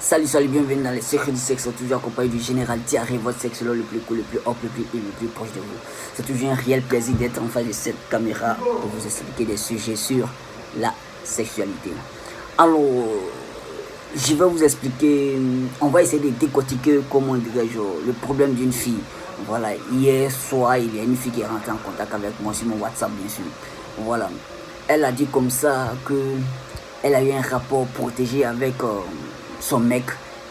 Salut, bienvenue dans les secrets du sexe, toujours accompagné du général Diarrhée, votre sexologue le plus cool, le plus hop, le plus et le plus proche de vous. C'est toujours un réel plaisir d'être en face de cette caméra pour vous expliquer des sujets sur la sexualité. Alors, je vais vous expliquer, on va essayer de décortiquer, comment dirais-je, le problème d'une fille. Voilà, hier soir, il y a une fille qui est rentrée en contact avec moi sur mon WhatsApp, bien sûr. Voilà, elle a dit comme ça que elle a eu un rapport protégé avec son mec,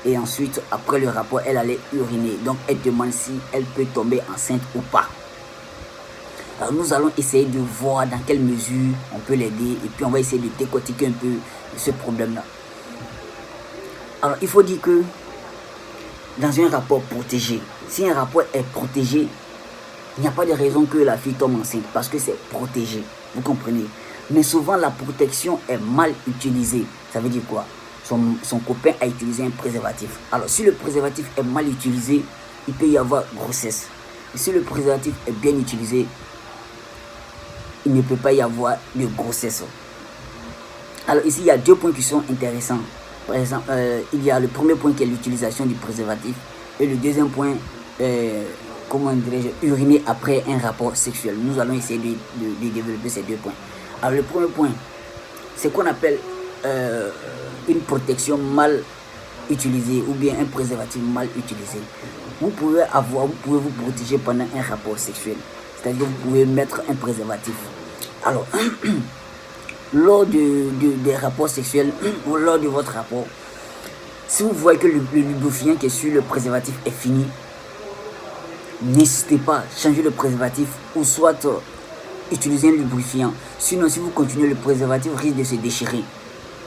et ensuite après le rapport elle allait uriner, donc elle demande si elle peut tomber enceinte ou pas. Alors nous allons essayer de voir dans quelle mesure on peut l'aider, et puis on va essayer de décortiquer un peu ce problème là. Alors il faut dire que dans un rapport protégé, si un rapport est protégé, il n'y a pas de raison que la fille tombe enceinte, parce que c'est protégé, vous comprenez. Mais souvent la protection est mal utilisée. Ça veut dire quoi? Son copain a utilisé un préservatif. Alors si le préservatif est mal utilisé, il peut y avoir grossesse. Et si le préservatif est bien utilisé, il ne peut pas y avoir de grossesse. Alors ici il y a deux points qui sont intéressants. Par exemple, il y a le premier point qui est l'utilisation du préservatif, et le deuxième point, comment dirais-je, uriner après un rapport sexuel. Nous allons essayer de développer ces deux points. Alors le premier point, c'est qu'on appelle une protection mal utilisée, ou bien un préservatif mal utilisé. Vous pouvez vous protéger pendant un rapport sexuel, c'est-à-dire vous pouvez mettre un préservatif. Alors lors des rapports sexuels ou lors de votre rapport, si vous voyez que le lubrifiant qui est sur le préservatif est fini, n'hésitez pas, changez le préservatif, ou soit utilisez un lubrifiant. Sinon, si vous continuez, le préservatif risque de se déchirer,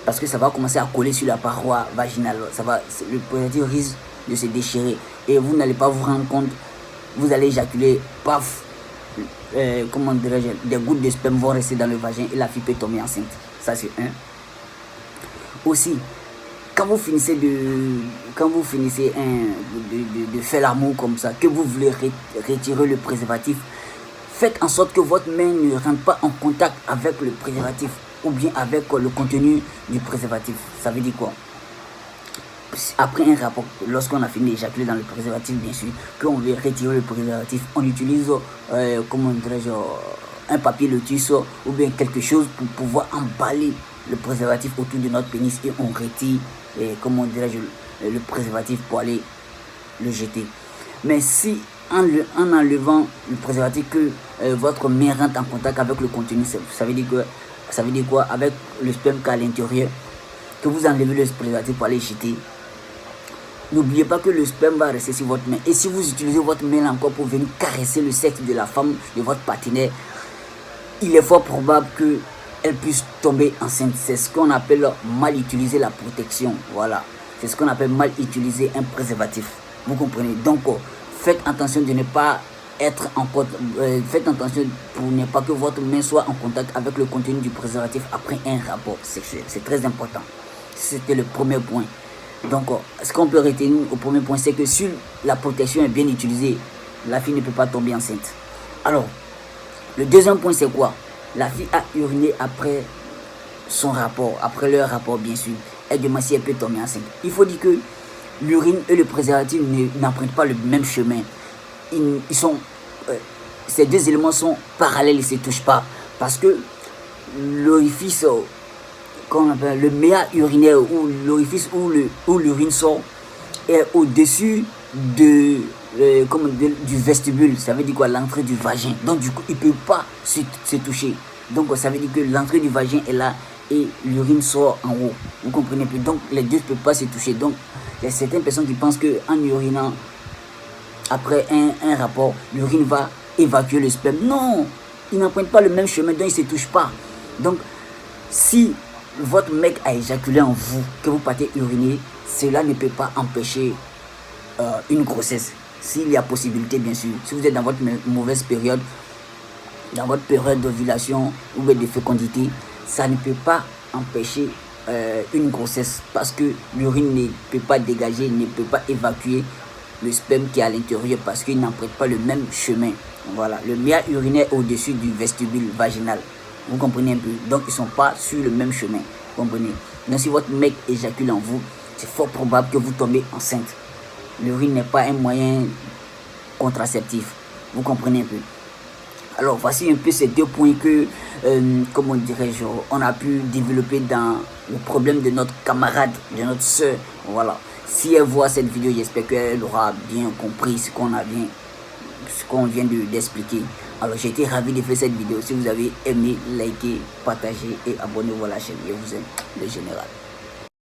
parce que ça va commencer à coller sur la paroi vaginale. Le préservatif risque de se déchirer et vous n'allez pas vous rendre compte. Vous allez éjaculer, paf, comment dirais-je, des gouttes de sperme vont rester dans le vagin et la fille peut tomber enceinte. Ça c'est un. Aussi, quand vous finissez de faire l'amour comme ça, que vous voulez retirer le préservatif, faites en sorte que votre main ne rentre pas en contact avec le préservatif, ou bien avec le contenu du préservatif. Ça veut dire quoi? Après un rapport, lorsqu'on a fini d'éjaculer dans le préservatif, bien sûr, qu'on veut retirer le préservatif, on utilise comment dirais-je, un papier lotus ou bien quelque chose pour pouvoir emballer le préservatif autour de notre pénis, et on retire comment dirais-je, le préservatif pour aller le jeter. Mais si en enlevant le préservatif, que votre main rentre en contact avec le contenu, ça veut dire quoi? Avec le sperme qui est à l'intérieur, que vous enlevez le préservatif pour aller jeter, n'oubliez pas que le sperme va rester sur votre main. Et si vous utilisez votre main encore pour venir caresser le sexe de la femme, de votre partenaire, il est fort probable qu'elle puisse tomber enceinte. C'est ce qu'on appelle mal utiliser la protection. Voilà, c'est ce qu'on appelle mal utiliser un préservatif. Vous comprenez? Donc faites attention de ne pas être en contact, faites attention pour ne pas que votre main soit en contact avec le contenu du préservatif après un rapport sexuel. C'est très important. C'était le premier point. Donc ce qu'on peut retenir au premier point, c'est que si la protection est bien utilisée, la fille ne peut pas tomber enceinte. Alors le deuxième point, c'est quoi? La fille a uriné après son rapport, après leur rapport, bien sûr. Elle demande si elle peut tomber enceinte. Il faut dire que l'urine et le préservatif n'empruntent pas le même chemin. Ces deux éléments sont parallèles, ils ne se touchent pas, parce que l'orifice qu'on appelle le méa urinaire, ou l'orifice où l'urine sort, est au-dessus du vestibule. Ça veut dire quoi? L'entrée du vagin. Donc du coup il ne peut pas se toucher. Donc ça veut dire que l'entrée du vagin est là et l'urine sort en haut. Vous comprenez plus? Donc les deux ne peuvent pas se toucher. Donc il y a certaines personnes qui pensent qu'en urinant après un rapport, l'urine va évacuer le sperme. Non, ils n'empruntent pas le même chemin, donc ils ne se touchent pas. Donc si votre mec a éjaculé en vous, que vous partez uriner, cela ne peut pas empêcher une grossesse. S'il y a possibilité, bien sûr. Si vous êtes dans votre mauvaise période, dans votre période d'ovulation ou de fécondité, ça ne peut pas empêcher une grossesse, parce que l'urine ne peut pas dégager, ne peut pas évacuer le sperme qui est à l'intérieur, parce qu'il n'emprunte pas le même chemin. Voilà, le méa urinaire est au-dessus du vestibule vaginal. Vous comprenez un peu? Donc ils ne sont pas sur le même chemin. Vous comprenez? Donc si votre mec éjacule en vous, c'est fort probable que vous tombez enceinte. L'urine n'est pas un moyen contraceptif. Vous comprenez un peu? Alors voici un peu ces 2 points que, comment dirais-je, on a pu développer dans le problème de notre camarade, de notre soeur. Voilà. Si elle voit cette vidéo, j'espère qu'elle aura bien compris ce qu'on vient d'expliquer. Alors j'ai été ravi de faire cette vidéo. Si vous avez aimé, likez, partagez et abonnez-vous à la chaîne. Je vous aime, le général.